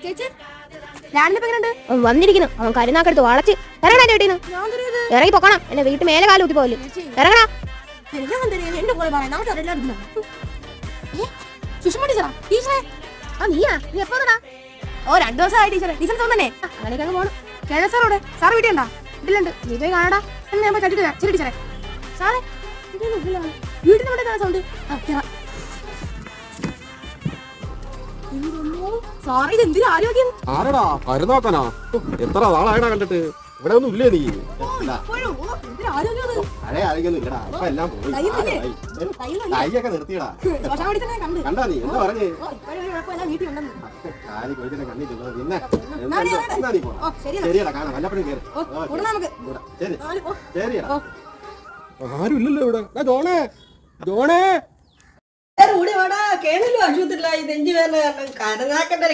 ചേച്ചി ഞാനിപ്പോ വന്നിരിക്കുന്നു. അവൻ കരുനാക്കെടുത്ത് വളച്ച് ഇറങ്ങണ എന്റെ വീട്ടിൽ നിന്ന്. ഇറങ്ങി പൊക്കണം. എന്നെ വീട്ടിൽ മേലെ കാലം ഊത്തി പോകല്ലേ. ഇറങ്ങണ. നീയാ നീ എപ്പോ ഓ 2 ദിവസമായി ടീച്ചറെ. ടീച്ചർ തോന്നണേ അങ്ങനെയൊക്കെ അങ്ങ് പോണം. കേരള സാറോടെ സാർ വീട്ടിലുണ്ടോ? വീട്ടിലുണ്ട്. നീ പോയി കാണടാ. എന്ന് ഞാൻ കണ്ടിട്ട് ശരി ടീച്ചറെ. സാറേ വീട്ടിൽ നിന്ന് സൗണ്ട്. സാറേ ഇത് എന്തിനാ ആരോഗ്യം? ആരടാ കരുനാക്കനാ? എത്ര നാളായടാ കണ്ടിട്ട്. ഇവിടെ ഒന്നും ഇല്ലേ നീ? കൈയൊക്കെ നിർത്തിയടാ. കണ്ടാ നീ എന്താ പറഞ്ഞേ? ശരിയടാ കാണാം. വല്ലപ്പോഴും കേറി. ശരിയടാ. ആരും ഇല്ലല്ലോ ഇവിടെ. ജോണേ ജോണേ കൂടി വാടാ കേണല്ലോ ആശുപത്രിയിലായി നെഞ്ചു വേദന കാരണം കരുനാക്കന്റെ